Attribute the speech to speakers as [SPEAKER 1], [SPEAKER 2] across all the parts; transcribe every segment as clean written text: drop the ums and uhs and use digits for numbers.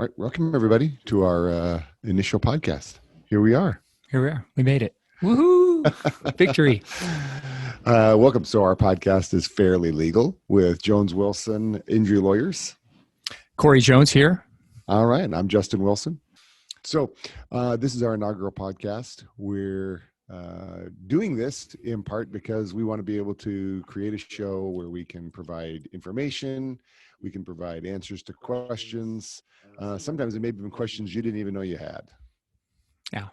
[SPEAKER 1] All right, welcome everybody to our initial podcast. Here we are.
[SPEAKER 2] Here we are. We made it. Woohoo! Victory.
[SPEAKER 1] Welcome. So our podcast is Fairly Legal with Jones Wilson Injury Lawyers.
[SPEAKER 2] Corey Jones here.
[SPEAKER 1] All right, and I'm Justin Wilson. So this is our inaugural podcast. We're doing this in part because we want to be able to create a show where we can provide information, we can provide answers to questions. Sometimes it may be even questions you didn't even know you had.
[SPEAKER 2] Yeah.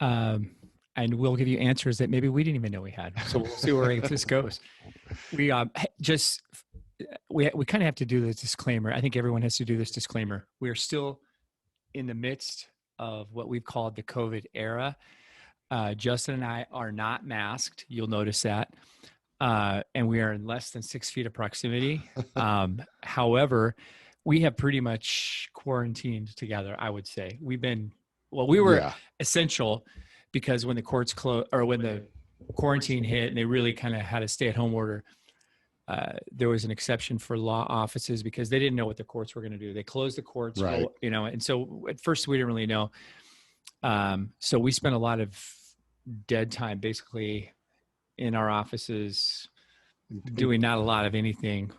[SPEAKER 2] And we'll give you answers that maybe we didn't even know we had. So we'll see where this goes. We kind of have to do this disclaimer. I think everyone has to do this disclaimer. We are still in the midst of what we've called the COVID era. Justin and I are not masked. You'll notice that. And we are in less than 6 feet of proximity. However, we have pretty much quarantined together, I would say. We were essential because when the courts closed, or when the quarantine hit and they really kind of had a stay-at-home order, there was an exception for law offices because they didn't know what the courts were going to do. They closed the courts,
[SPEAKER 1] right.
[SPEAKER 2] And so at first we didn't really know. So we spent a lot of dead time basically in our offices doing not a lot of anything.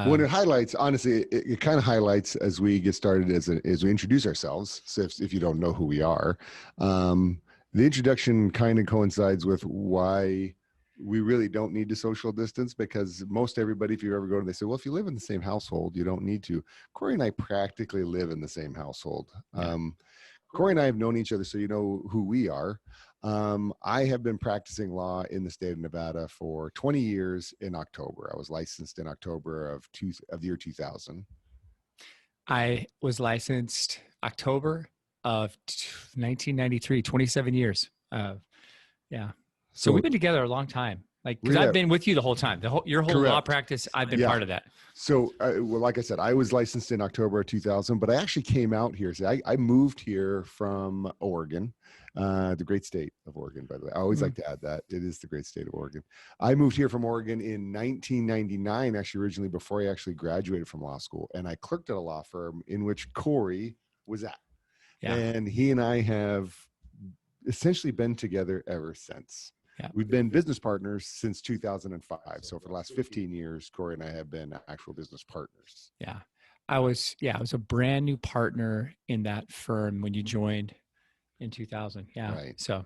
[SPEAKER 1] When it highlights, honestly, it kind of highlights as we get started, as we introduce ourselves. So if you don't know who we are, the introduction kind of coincides with why we really don't need to social distance, because most everybody, if you ever go to, they say, well, if you live in the same household, you don't need to. Corey and I practically live in the same household.
[SPEAKER 2] Yeah.
[SPEAKER 1] Corey and I have known each other, so you know who we are. I have been practicing law in the state of Nevada for 20 years in October. I was licensed in October of the year 2000.
[SPEAKER 2] I was licensed October of 1993, 27 years. Yeah. So we've been together a long time. Because I've been with you the whole time. Your whole
[SPEAKER 1] Correct.
[SPEAKER 2] law practice, I've been part of that.
[SPEAKER 1] So, well, like I said, I was licensed in October of 2000, but I actually came out here. So I moved here from Oregon, the great state of Oregon, by the way. I always like to add that. It is the great state of Oregon. I moved here from Oregon in 1999, actually originally before I actually graduated from law school. And I clerked at a law firm in which Corey was at. Yeah. And he and I have essentially been together ever since. Yeah. We've been business partners since 2005. So for the last 15 years, Corey and I have been actual business partners.
[SPEAKER 2] Yeah. I was a brand new partner in that firm when you joined in 2000. Yeah. Right. So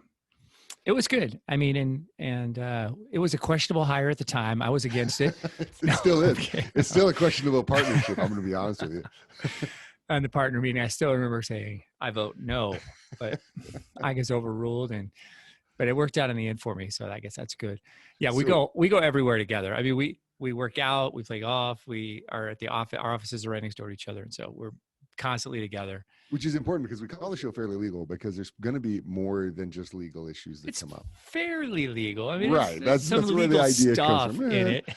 [SPEAKER 2] it was good. I mean, and it was a questionable hire at the time. I was against it.
[SPEAKER 1] It still is. Okay. It's still a questionable partnership. I'm going to be honest with you.
[SPEAKER 2] And the partner meeting, I still remember saying, I vote no, but I was overruled, but it worked out in the end for me. So I guess that's good. Yeah. We go everywhere together. I mean, we work out, we play golf, we are at the office, our offices are right next door to each other. And so we're constantly together.
[SPEAKER 1] Which is important because we call the show Fairly Legal because there's going to be more than just legal issues that come up.
[SPEAKER 2] Fairly legal. I mean,
[SPEAKER 1] right. That's where the idea comes from.
[SPEAKER 2] In it.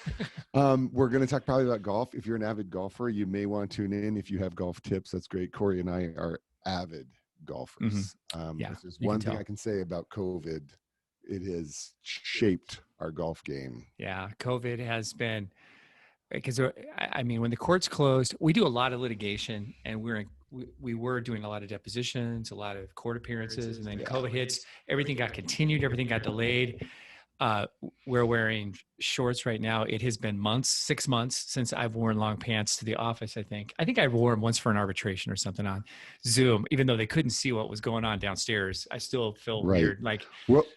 [SPEAKER 1] We're going to talk probably about golf. If you're an avid golfer, you may want to tune in. If you have golf tips, that's great. Corey and I are avid golfers.
[SPEAKER 2] Mm-hmm.
[SPEAKER 1] If there's one thing I can say about COVID, it has shaped our golf game.
[SPEAKER 2] Yeah. COVID has been, because I mean, when the courts closed, we do a lot of litigation, and we were doing a lot of depositions, a lot of court appearances, and then COVID hits, everything got continued, everything got delayed. We're wearing shorts right now. It has been 6 months since I've worn long pants to the office. I think I wore them once for an arbitration or something on Zoom, even though they couldn't see what was going on downstairs. I still feel weird,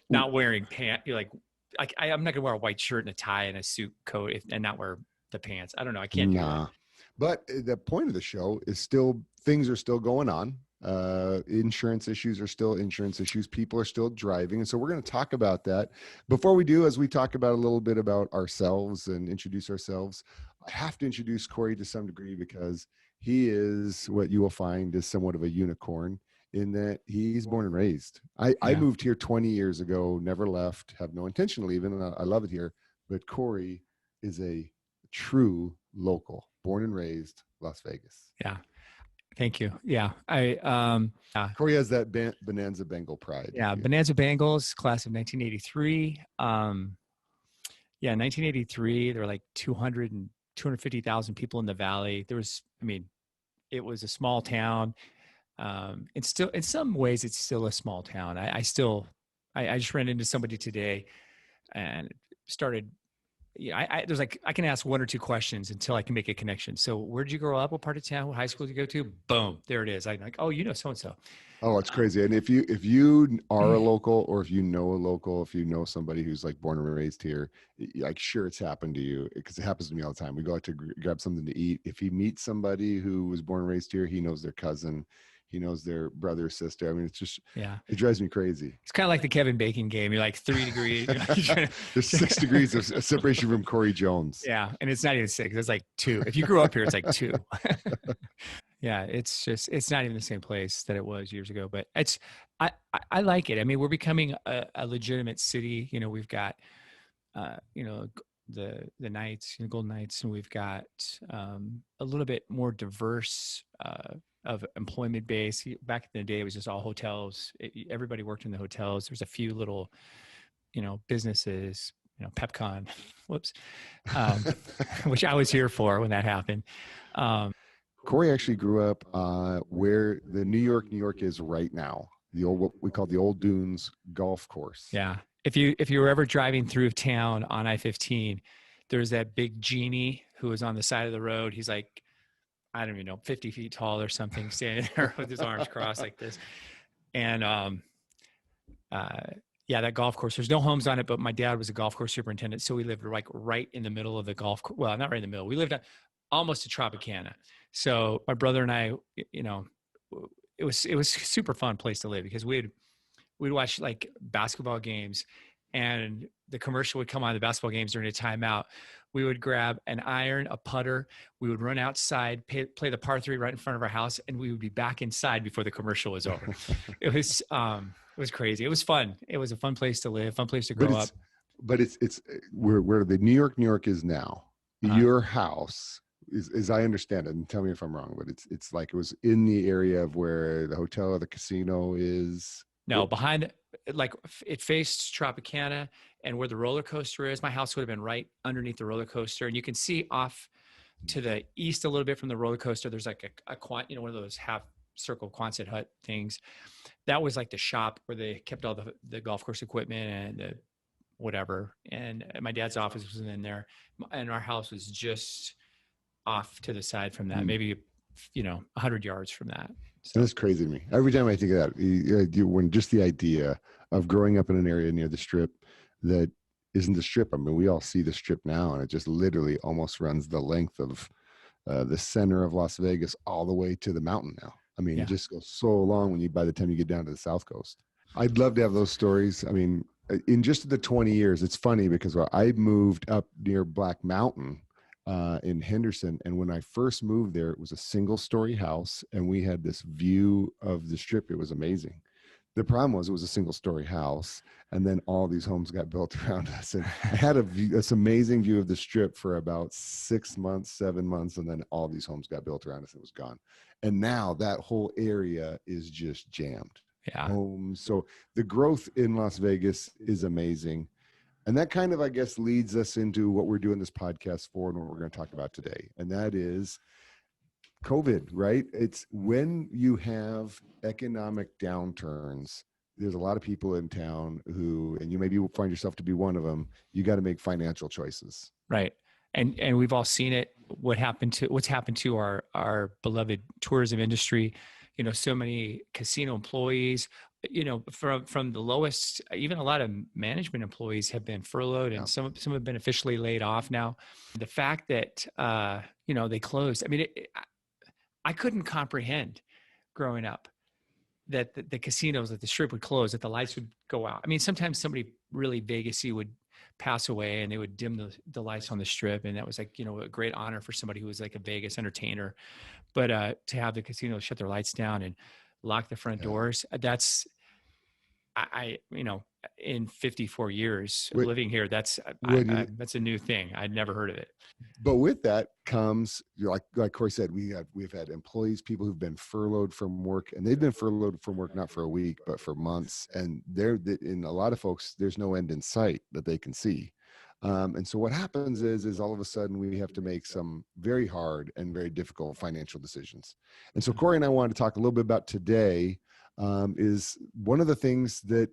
[SPEAKER 2] not wearing pants. I'm not gonna wear a white shirt and a tie and a suit coat and not wear the pants. I don't know. I can't do that.
[SPEAKER 1] But the point of the show is things are still going on. Insurance issues are still insurance issues. People are still driving. And so we're going to talk about that. Before we do, as we talk about a little bit about ourselves and introduce ourselves, I have to introduce Corey to some degree because he is what you will find is somewhat of a unicorn in that he's born and raised. I moved here 20 years ago, never left, have no intention of leaving, and I love it here. But Corey is a true local, born and raised Las Vegas.
[SPEAKER 2] Yeah. Thank you. Yeah.
[SPEAKER 1] Corey has that Bonanza Bengal pride.
[SPEAKER 2] Yeah. Bonanza Bengals, class of 1983. 1983, there were like 250,000 people in the Valley. There was, it was a small town. It's still, in some ways, it's still a small town. I just ran into somebody today and started, there's like, I can ask one or two questions until I can make a connection. So where did you grow up? What part of town? What high school did you go to? Boom, there it is. I'm like, oh, so-and-so.
[SPEAKER 1] Oh, it's crazy. And if you are a local, or if you know a local, if you know somebody who's like born and raised here, like sure it's happened to you, because it happens to me all the time. We go out to grab something to eat. If he meets somebody who was born and raised here, he knows their cousin, he knows their brother or sister. I mean, it's just,
[SPEAKER 2] Yeah.
[SPEAKER 1] it drives me crazy.
[SPEAKER 2] It's kind of like the Kevin Bacon game. You're like 3 degrees.
[SPEAKER 1] There's 6 degrees of separation from Corey Jones.
[SPEAKER 2] Yeah. And it's not even 6. It's like 2. If you grew up here, it's like 2. Yeah, it's just, it's not even the same place that it was years ago, but I like it. I mean, we're becoming a legitimate city. You know, we've got the Knights, Golden Knights, and we've got a little bit more diverse of employment base. Back in the day, it was just all hotels. Everybody worked in the hotels. There's a few little businesses, Pepcon, whoops, which I was here for when that happened.
[SPEAKER 1] Corey actually grew up where the New York is right now. The old, what we call the Old Dunes Golf Course.
[SPEAKER 2] Yeah. If you were ever driving through town on I-15, there's that big genie who was on the side of the road. He's like, I don't even know, 50 feet tall or something, standing there with his arms crossed like this. And yeah, that golf course, there's no homes on it, but my dad was a golf course superintendent. So we lived like right in the middle of the golf course. Well, not right in the middle. We lived almost to Tropicana. So my brother and I, it was a super fun place to live, because we'd watch like basketball games, and the commercial would come on the basketball games during a timeout. We would grab an iron, a putter. We would run outside, play the par 3 right in front of our house, and we would be back inside before the commercial was over. It was crazy. It was fun. It was a fun place to live, fun place to grow up.
[SPEAKER 1] But it's where the New York is now. Your house is, as I understand it, and tell me if I'm wrong, but it's like it was in the area of where the hotel or the casino is.
[SPEAKER 2] No, behind, like it faced Tropicana, and where the roller coaster is, my house would have been right underneath the roller coaster. And you can see off to the east a little bit from the roller coaster, there's like a one of those half circle Quonset hut things. That was like the shop where they kept all the golf course equipment and the whatever. And my dad's office was in there, and our house was just off to the side from that, maybe 100 yards from that. So
[SPEAKER 1] that's crazy to me. Every time I think of that, when just the idea of growing up in an area near the Strip that isn't the Strip. I mean, we all see the Strip now, and it just literally almost runs the length of the center of Las Vegas all the way to the mountain now. I mean, It just goes so long by the time you get down to the South Coast. I'd love to have those stories. I mean, in just the 20 years, it's funny because I moved up near Black Mountain in Henderson. And when I first moved there, it was a single-story house, and we had this view of the Strip. It was amazing. The problem was it was a single-story house, and then all these homes got built around us. And I had this amazing view of the Strip for about 6 months, 7 months, and then all these homes got built around us, and it was gone. And now that whole area is just jammed.
[SPEAKER 2] Yeah.
[SPEAKER 1] Homes. So the growth in Las Vegas is amazing. And that kind of, I guess, leads us into what we're doing this podcast for and what we're going to talk about today. And that is COVID, right? It's when you have economic downturns, there's a lot of people in town who, and you maybe find yourself to be one of them, you got to make financial choices.
[SPEAKER 2] Right. And we've all seen it, what's happened to our beloved tourism industry. So many casino employees, from the lowest, even a lot of management employees have been furloughed, and some have been officially laid off now. The fact that, they closed, I mean, I couldn't comprehend growing up that the casinos, that the Strip would close, that the lights would go out. I mean, sometimes somebody really Vegas-y would pass away and they would dim the lights on the Strip. And that was like, a great honor for somebody who was like a Vegas entertainer. But to have the casino shut their lights down and lock the front doors, that's, in 54 years living here, that's a new thing. I'd never heard of it.
[SPEAKER 1] But with that comes, like Corey said, we've had employees, people who've been furloughed from work, and they've been furloughed from work not for a week, but for months. And in a lot of folks, there's no end in sight that they can see. And so what happens is all of a sudden we have to make some very hard and very difficult financial decisions. And so Corey and I wanted to talk a little bit about today, is one of the things that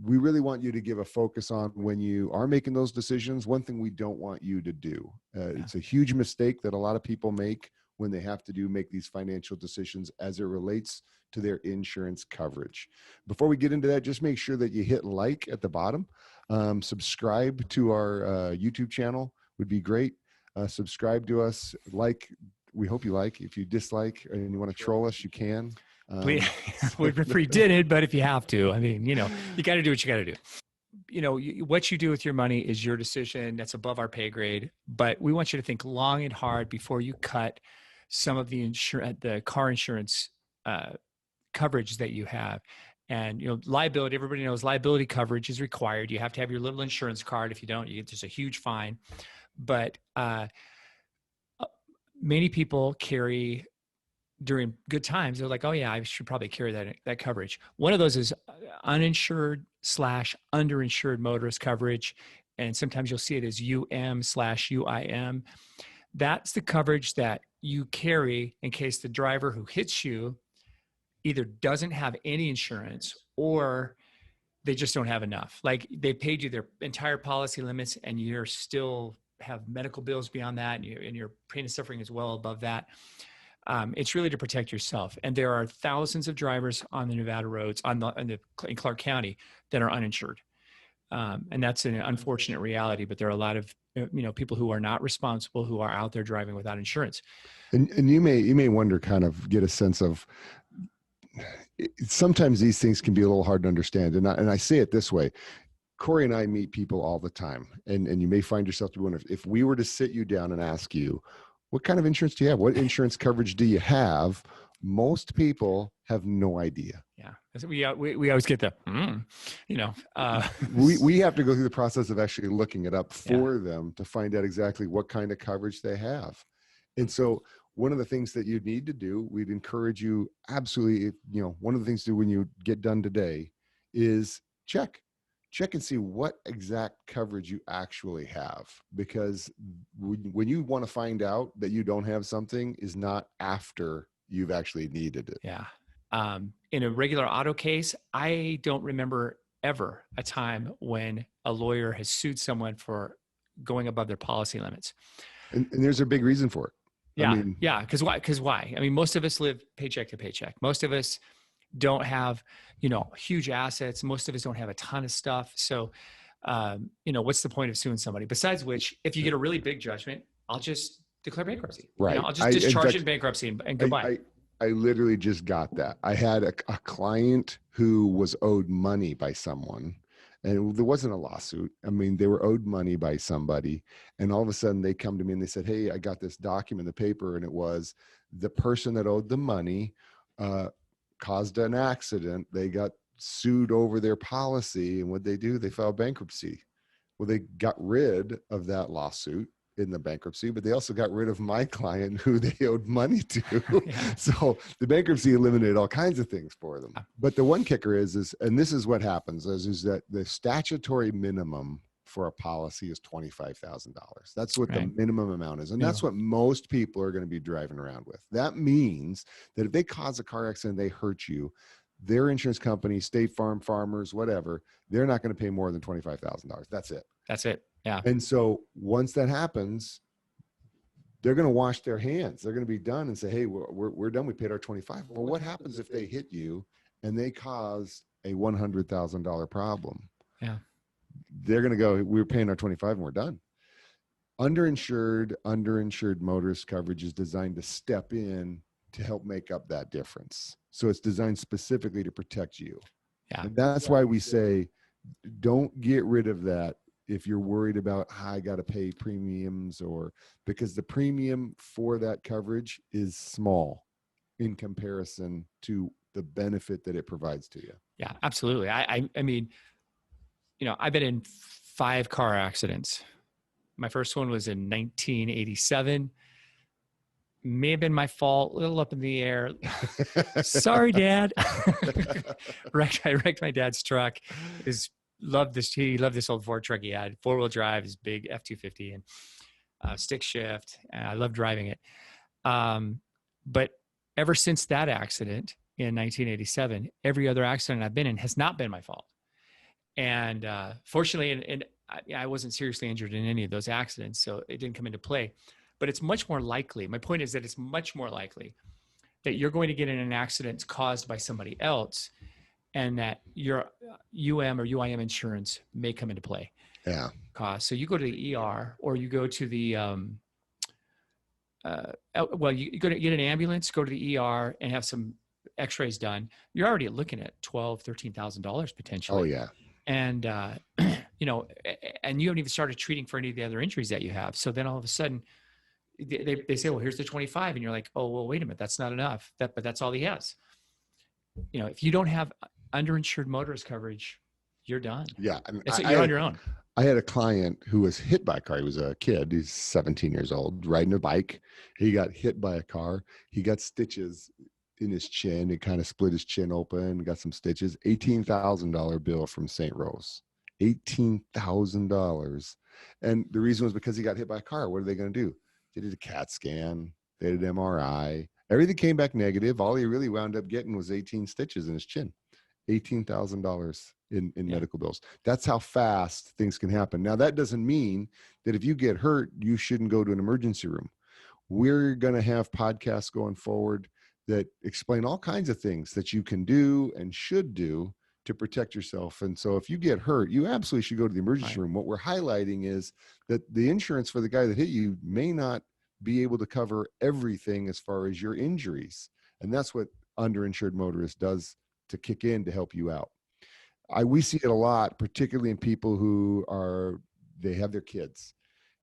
[SPEAKER 1] we really want you to give a focus on when you are making those decisions. One thing we don't want you to do. It's a huge mistake that a lot of people make when they have to make these financial decisions as it relates to their insurance coverage. Before we get into that, just make sure that you hit like at the bottom. Subscribe to our YouTube channel would be great. Subscribe to us. We hope you like. If you dislike and you want to troll us, you can.
[SPEAKER 2] Please, we'd prefer you didn't, but if you have to, I mean, you got to do what you got to do. What you do with your money is your decision. That's above our pay grade. But we want you to think long and hard before you cut some of the car insurance coverage that you have. And liability, everybody knows liability coverage is required. You have to have your little insurance card. If you don't, you get just a huge fine. But many people carry, during good times, they're like, oh yeah, I should probably carry that coverage. One of those is uninsured/underinsured motorist coverage. And sometimes you'll see it as UM/UIM. That's the coverage that you carry in case the driver who hits you either doesn't have any insurance or they just don't have enough. Like they paid you their entire policy limits and you're still have medical bills beyond that, and your pain and suffering is well above that. It's really to protect yourself. And there are thousands of drivers on the Nevada roads in Clark County that are uninsured. And that's an unfortunate reality, but there are a lot of people who are not responsible, who are out there driving without insurance.
[SPEAKER 1] And you may wonder, kind of get a sense of, sometimes these things can be a little hard to understand. And I say it this way. Corey and I meet people all the time, and you may find yourself to wonder, if we were to sit you down and ask you, what kind of insurance do you have? What insurance coverage do you have? Most people have no idea.
[SPEAKER 2] Yeah. We always get the,
[SPEAKER 1] we have to go through the process of actually looking it up for them to find out exactly what kind of coverage they have. And so one of the things that you'd need to do, we'd encourage you absolutely, one of the things to do when you get done today is check and see what exact coverage you actually have. Because when you want to find out that you don't have something is not after you've actually needed it.
[SPEAKER 2] Yeah. In a regular auto case, I don't remember ever a time when a lawyer has sued someone for going above their policy limits.
[SPEAKER 1] And there's a big reason for it.
[SPEAKER 2] Yeah. Because why? I mean, most of us live paycheck to paycheck. Most of us don't have, huge assets. Most of us don't have a ton of stuff. So, what's the point of suing somebody? Besides which, if you get a really big judgment, I'll just declare bankruptcy.
[SPEAKER 1] Right.
[SPEAKER 2] I'll just discharge in bankruptcy and goodbye.
[SPEAKER 1] I literally just got that. I had a client who was owed money by someone, and there wasn't a lawsuit. I mean, they were owed money by somebody, and all of a sudden they come to me and they said, hey, I got this document in the paper, and it was the person that owed the money caused an accident. They got sued over their policy, and what they do, they filed bankruptcy. Well, they got rid of that lawsuit in the bankruptcy, but they also got rid of my client who they owed money to.
[SPEAKER 2] Yeah.
[SPEAKER 1] So the bankruptcy eliminated all kinds of things for them. But the one kicker is, and this is what happens, is that the statutory minimum for a policy is $25,000. That's what the minimum amount is. And that's what most people are going to be driving around with. That means that if they cause a car accident, they hurt you, their insurance company, State Farm, Farmers, whatever, they're not going to pay more than $25,000. That's it.
[SPEAKER 2] That's it. Yeah.
[SPEAKER 1] And so once that happens, they're going to wash their hands. They're going to be done and say, hey, we're done. We paid our 25. Well, what happens if they hit you and they cause a $100,000 problem?
[SPEAKER 2] Yeah.
[SPEAKER 1] They're going to go, we're paying our 25 and we're done. Underinsured motorist coverage is designed to step in to help make up that difference. So it's designed specifically to protect you.
[SPEAKER 2] Yeah.
[SPEAKER 1] And that's why we say, don't get rid of that if you're worried about how I got to pay premiums, or because the premium for that coverage is small in comparison to the benefit that it provides to you.
[SPEAKER 2] Yeah, absolutely. I mean, I've been in 5 car accidents. My first one was in 1987. May have been my fault, a little up in the air. Sorry, Dad. I wrecked my dad's truck. It was loved this. He loved this old Ford truck he had, 4-wheel drive, his big F-250 and stick shift. And I love driving it. But ever since that accident in 1987, every other accident I've been in has not been my fault. And fortunately, and I wasn't seriously injured in any of those accidents, so it didn't come into play. But it's much more likely. My point is that it's much more likely that you're going to get in an accident caused by somebody else, and that your UM or UIM insurance may come into play.
[SPEAKER 1] Yeah.
[SPEAKER 2] Cost. So you go to the ER, or you go to the well, you go to get an ambulance, go to the ER, and have some X-rays done. You're already looking at $12,000-$13,000 potentially.
[SPEAKER 1] Oh yeah.
[SPEAKER 2] And you know, and you haven't even started treating for any of the other injuries that you have. So then all of a sudden, they say, well, here's the 25, and you're like, oh, well, wait a minute, that's not enough. But that's all he has. You know, if you don't have underinsured motorist coverage, you're done.
[SPEAKER 1] Yeah, I mean,
[SPEAKER 2] you're on your own.
[SPEAKER 1] I had a client who was hit by a car. He was a kid. He's 17 years old, riding a bike. He got hit by a car. He got stitches in his chin. He kind of split his chin open, got some stitches. $18,000 bill from St. Rose. $18,000. And the reason was because he got hit by a car. What are they going to do? They did a CAT scan. They did an MRI. Everything came back negative. All he really wound up getting was 18 stitches in his chin. $18,000 in medical bills. That's how fast things can happen. Now, that doesn't mean that if you get hurt, you shouldn't go to an emergency room. We're going to have podcasts going forward that explain all kinds of things that you can do and should do to protect yourself. And so if you get hurt, you absolutely should go to the emergency room. What we're highlighting is that the insurance for the guy that hit you may not be able to cover everything as far as your injuries. And that's what Underinsured Motorist does to kick in to help you out. We see it a lot, particularly in people who they have their kids.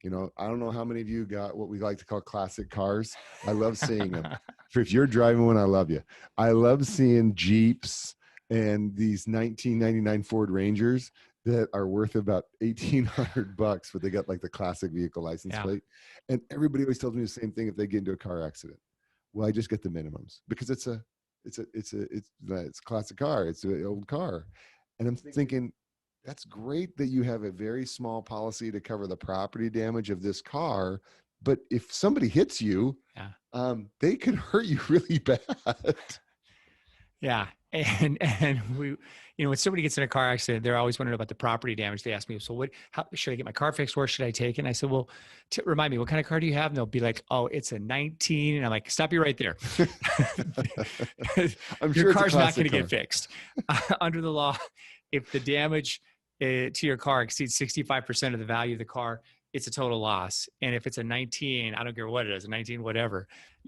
[SPEAKER 1] You know, I don't know how many of you got what we like to call classic cars. I love seeing them. If you're driving one, I love you. I love seeing Jeeps and these 1999 Ford Rangers that are worth about $1,800, but they got like the classic vehicle license plate. And everybody always tells me the same thing if they get into a car accident. Well, I just get the minimums because it's a classic car. It's an old car. And I'm thinking, that's great that you have a very small policy to cover the property damage of this car. But if somebody hits you, they could hurt you really bad.
[SPEAKER 2] Yeah. And we, you know, when somebody gets in a car accident, they're always wondering about the property damage. They ask me, so how should I get my car fixed? Where should I take it? And I said, well, remind me, what kind of car do you have? And they'll be like, oh, it's a 19. And I'm like, stop you right there. Your car's not going to get fixed. Under the law, if the damage to your car exceeds 65% of the value of the car, it's a total loss. And if it's a 19, I don't care what it is, a 19, whatever,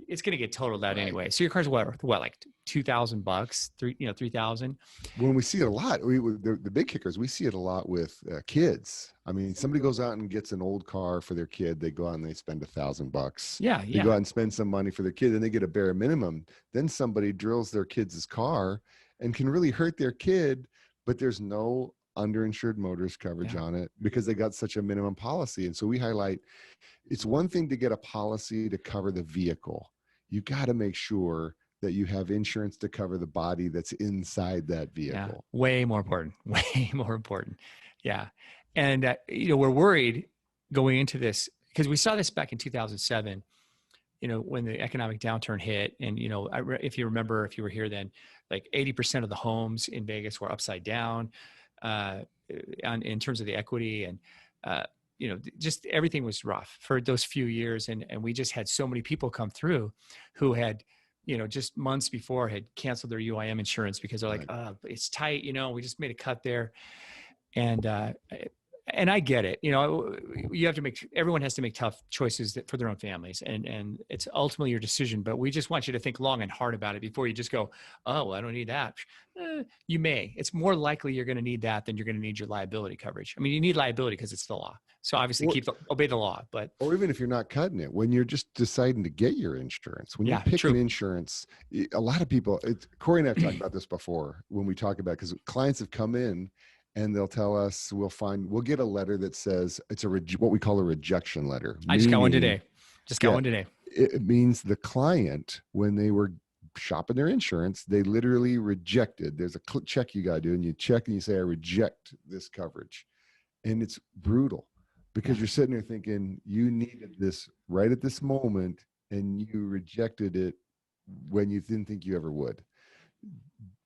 [SPEAKER 2] it's going to get totaled out anyway. So your car's what, like $2,000, $3,000.
[SPEAKER 1] When we see it a lot, the big kickers, we see it a lot with kids. I mean, somebody goes out and gets an old car for their kid. They go out and they spend $1,000.
[SPEAKER 2] Yeah.
[SPEAKER 1] They go out and spend some money for their kid, and they get a bare minimum. Then somebody drills their kid's car and can really hurt their kid, but there's no underinsured motorist coverage on it because they got such a minimum policy. And so we highlight, it's one thing to get a policy to cover the vehicle. You got to make sure that you have insurance to cover the body that's inside that vehicle.
[SPEAKER 2] Yeah. Way more important. Yeah. And, we're worried going into this because we saw this back in 2007, when the economic downturn hit. And, if you remember, if you were here then, like 80% of the homes in Vegas were upside down. In terms of the equity and, just everything was rough for those few years. And we just had so many people come through who had, just months before had canceled their UIM insurance because they're like, it's tight, we just made a cut there. And I get it. Everyone has to make tough choices for their own families, and it's ultimately your decision. But we just want you to think long and hard about it before you just go, oh, well, I don't need that. You may. It's more likely you're going to need that than you're going to need your liability coverage. I mean, you need liability because it's the law. So obviously obey the law. But
[SPEAKER 1] or even if you're not cutting it, when you're just deciding to get your insurance, when you're picking insurance, a lot of people, Corey and I have talked about this before when we talk about, because clients have come in and they'll tell us, we'll get a letter that says it's what we call a rejection letter.
[SPEAKER 2] I just got one today. One today.
[SPEAKER 1] It means the client, when they were shopping their insurance, they literally rejected. There's a check you got to do, and you check and you say, I reject this coverage. And it's brutal because you're sitting there thinking you needed this right at this moment and you rejected it when you didn't think you ever would.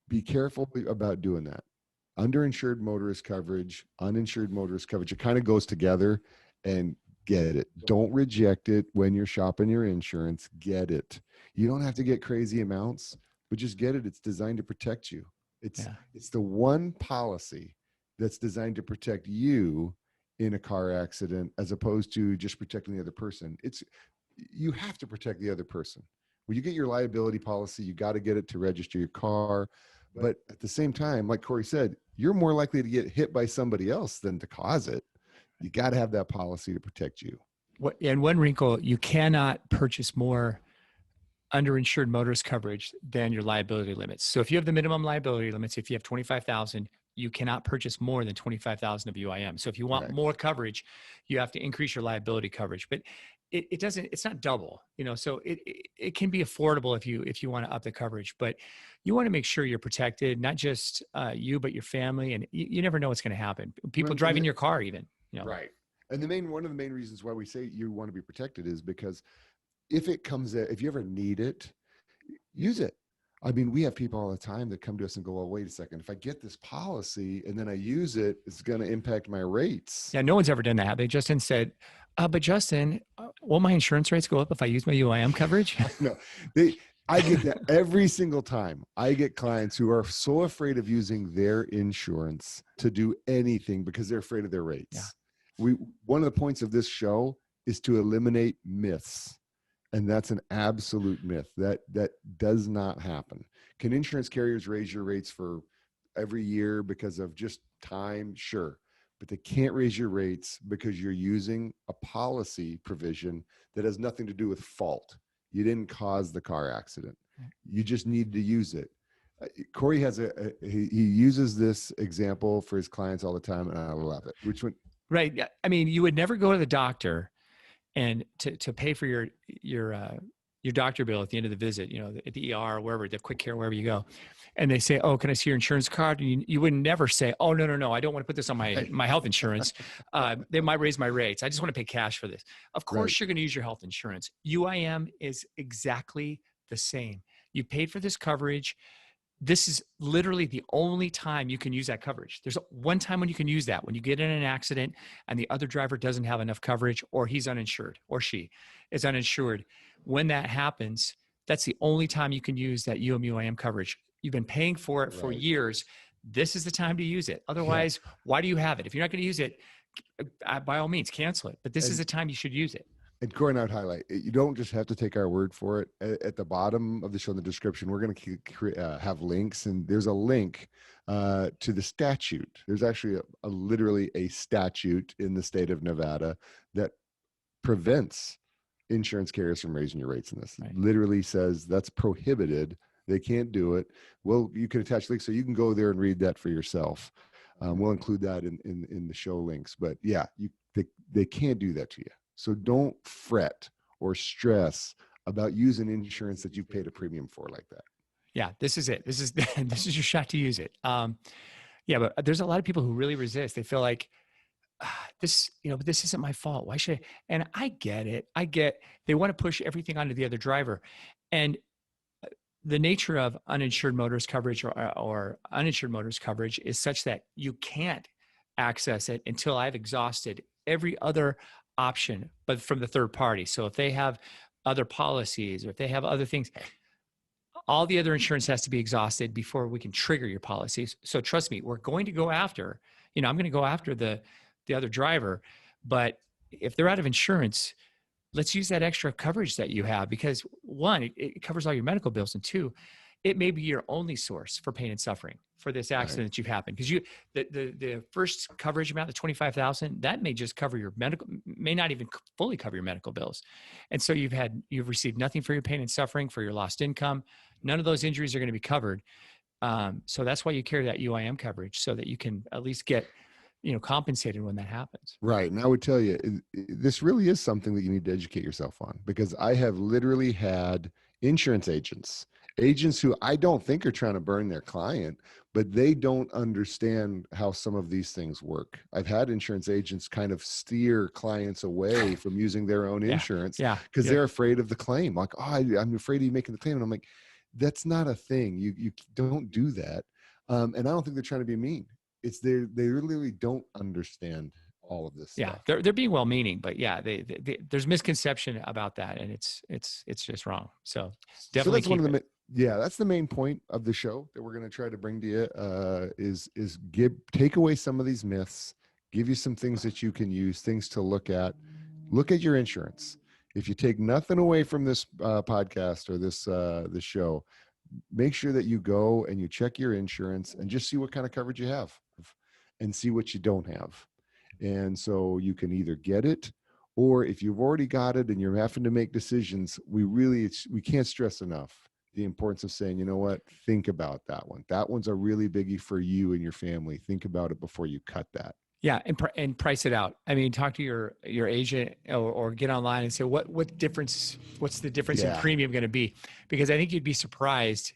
[SPEAKER 1] Be careful about doing that. Underinsured motorist coverage, uninsured motorist coverage, it kind of goes together, and get it. Don't reject it when you're shopping your insurance. Get it. You don't have to get crazy amounts, but just get it. It's designed to protect you. It's the one policy that's designed to protect you in a car accident as opposed to just protecting the other person. You have to protect the other person. When you get your liability policy, you got to get it to register your car. But at the same time, like Corey said, you're more likely to get hit by somebody else than to cause it. You got to have that policy to protect you.
[SPEAKER 2] And one wrinkle, you cannot purchase more underinsured motorist coverage than your liability limits. So if you have the minimum liability limits, if you have 25,000, you cannot purchase more than 25,000 of UIM. So if you want more coverage, you have to increase your liability coverage, but it's not double, so it can be affordable if you want to up the coverage, but you want to make sure you're protected, not just you, but your family. And you never know what's going to happen. People driving your car even,
[SPEAKER 1] Right. And one of the main reasons why we say you want to be protected is because if you ever need it, use it. I mean, we have people all the time that come to us and go, well, wait a second, if I get this policy and then I use it, it's going to impact my rates.
[SPEAKER 2] Yeah. No one's ever done that. They just said, but Justin, will my insurance rates go up if I use my UIM coverage?
[SPEAKER 1] No, I get that every single time. I get clients who are so afraid of using their insurance to do anything because they're afraid of their rates. Yeah. One of the points of this show is to eliminate myths. And that's an absolute myth. That does not happen. Can insurance carriers raise your rates for every year because of just time? Sure. But they can't raise your rates because you're using a policy provision that has nothing to do with fault. You didn't cause the car accident. You just need to use it. Corey he uses this example for his clients all the time, and I love it. Which one?
[SPEAKER 2] Right. I mean, you would never go to the doctor and to pay for your doctor bill at the end of the visit, at the ER or wherever, the quick care, wherever you go. And they say, oh, can I see your insurance card? And you would never say, oh, no, I don't want to put this on my health insurance. They might raise my rates. I just want to pay cash for this. Of course, You're going to use your health insurance. UIM is exactly the same. You paid for this coverage. This is literally the only time you can use that coverage. There's one time when you can use that, when you get in an accident and the other driver doesn't have enough coverage, or he's uninsured, or she is uninsured. When that happens, that's the only time you can use that UIM coverage. You've been paying for it for years. This is the time to use it. Otherwise, why do you have it? If you're not going to use it, by all means, cancel it. But this is the time you should use it.
[SPEAKER 1] And Corey and I would highlight, you don't just have to take our word for it. At the bottom of the show, in the description, we're going to have links, and there's a link to the statute. There's actually literally a statute in the state of Nevada that prevents insurance carriers from raising your rates in this. Right. Literally says that's prohibited. They can't do it. Well, you can attach links so you can go there and read that for yourself. We'll include that in the show links. But yeah, they can't do that to you. So don't fret or stress about using insurance that you've paid a premium for like that.
[SPEAKER 2] Yeah, this is it. This is your shot to use it. Yeah, but there's a lot of people who really resist. They feel like this isn't my fault. Why should I? And I get it. They want to push everything onto the other driver. And the nature of uninsured motorist coverage or uninsured motorist coverage is such that you can't access it until I've exhausted every other option, but from the third party. So if they have other policies or if they have other things, all the other insurance has to be exhausted before we can trigger your policies. So trust me, we're going to go after, I'm going to go after the other driver, but if they're out of insurance, let's use that extra coverage that you have, because one, it covers all your medical bills, and two, it may be your only source for pain and suffering for this accident that you've happened. Because the first coverage amount, the $25,000, that may just cover your medical, may not even fully cover your medical bills. And so you've received nothing for your pain and suffering, for your lost income. None of those injuries are going to be covered. So that's why you carry that UIM coverage, so that you can at least get, compensated when that happens.
[SPEAKER 1] Right. And I would tell you, this really is something that you need to educate yourself on, because I have literally had insurance agents Agents who I don't think are trying to burn their client, but they don't understand how some of these things work. I've had insurance agents kind of steer clients away from using their own
[SPEAKER 2] Yeah.
[SPEAKER 1] insurance
[SPEAKER 2] Yeah.
[SPEAKER 1] because
[SPEAKER 2] Yeah.
[SPEAKER 1] they're afraid of the claim. Like, oh, I'm afraid of you making the claim. And I'm like, that's not a thing. You don't do that. And I don't think they're trying to be mean. It's they literally don't understand all of this
[SPEAKER 2] Yeah.
[SPEAKER 1] stuff.
[SPEAKER 2] They're being well-meaning, but yeah, there's misconception about that, and it's just wrong. So
[SPEAKER 1] So
[SPEAKER 2] definitely
[SPEAKER 1] that's one
[SPEAKER 2] keep
[SPEAKER 1] of the
[SPEAKER 2] it.
[SPEAKER 1] yeah, that's the main point of the show that we're going to try to bring to you is take away some of these myths, give you some things that you can use, things to look at. Look at your insurance. If you take nothing away from this podcast or this show, make sure that you go and you check your insurance and just see what kind of coverage you have and see what you don't have. And so you can either get it, or if you've already got it and you're having to make decisions, we can't stress enough the importance of saying, you know what, think about that one. That one's a really biggie for you and your family. Think about it before you cut that.
[SPEAKER 2] Yeah, and price it out. I mean, talk to your agent or get online and say what's the difference in
[SPEAKER 1] Yeah.
[SPEAKER 2] premium going to be? Because I think you'd be surprised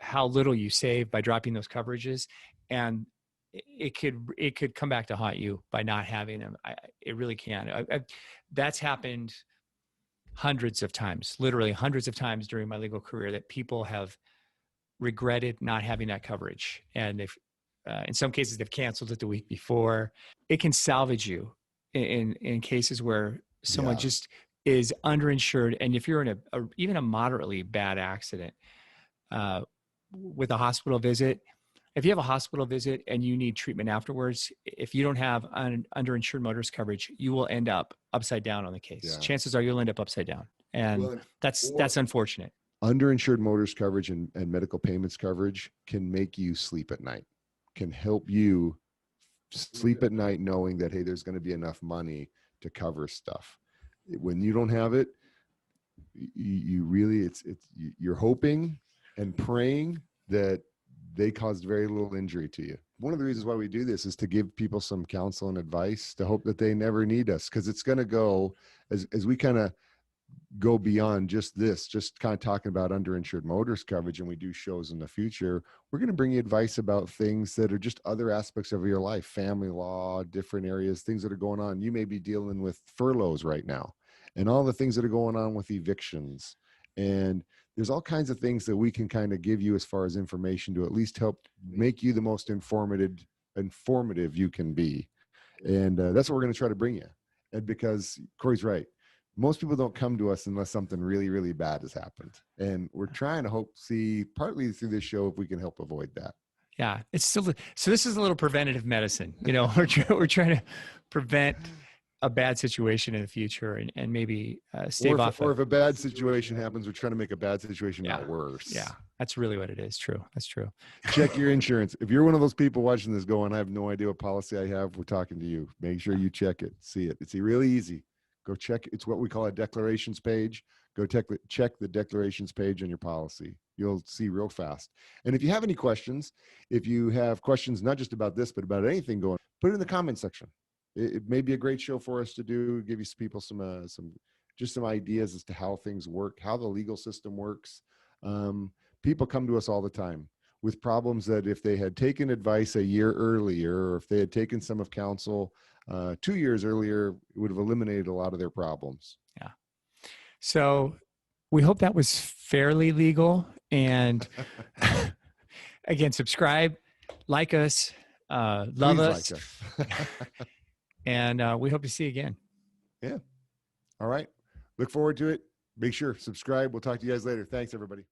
[SPEAKER 2] how little you save by dropping those coverages, and it could come back to haunt you by not having them. It really can. That's happened hundreds of times, literally hundreds of times during my legal career, that people have regretted not having that coverage, and they've in some cases they've canceled it the week before. It can salvage you in cases where someone
[SPEAKER 1] Yeah.
[SPEAKER 2] just is underinsured, and if you're in even a moderately bad accident with a hospital visit, if you have a hospital visit and you need treatment afterwards, if you don't have underinsured motorist coverage, you will end up upside down on the case.
[SPEAKER 1] Yeah.
[SPEAKER 2] Chances are you'll end up upside down, and that's unfortunate.
[SPEAKER 1] Underinsured motorist coverage and medical payments coverage can make you sleep at night, can help you sleep at night knowing that, hey, there's going to be enough money to cover stuff. When you don't have it, you really, you're hoping and praying that they caused very little injury to you. One of the reasons why we do this is to give people some counsel and advice to hope that they never need us, because it's going to go as we kind of go beyond just this, just kind of talking about underinsured motorist coverage, and we do shows in the future, we're going to bring you advice about things that are just other aspects of your life, family law, different areas, things that are going on. You may be dealing with furloughs right now and all the things that are going on with evictions. And there's all kinds of things that we can kind of give you as far as information to at least help make you the most informative you can be. And that's what we're going to try to bring you. And because Corey's right, most people don't come to us unless something really, really bad has happened. And we're trying to see partly through this show if we can help avoid that.
[SPEAKER 2] Yeah, it's still so. This is a little preventative medicine. We're trying to prevent a bad situation in the future and maybe stave off.
[SPEAKER 1] Or if a bad situation happens, we're trying to make a bad situation not worse.
[SPEAKER 2] Yeah, that's really what it is. True. That's true.
[SPEAKER 1] Check your insurance. If you're one of those people watching this going, I have no idea what policy I have, we're talking to you. Make sure you check it, see it. It's really easy. Go check. It's what we call a declarations page. Go check the declarations page on your policy. You'll see real fast. And if you have any questions, if you have questions, not just about this, but about anything going, put it in the comment section. It may be a great show for us to do, give you people some ideas as to how things work, how the legal system works. People come to us all the time with problems that if they had taken advice a year earlier, or if they had taken some of counsel 2 years earlier, it would have eliminated a lot of their problems.
[SPEAKER 2] Yeah. So we hope that was fairly legal. And again, subscribe, like us, love us.
[SPEAKER 1] Like us.
[SPEAKER 2] And we hope to see you again.
[SPEAKER 1] Yeah. All right. Look forward to it. Make sure subscribe. We'll talk to you guys later. Thanks, everybody.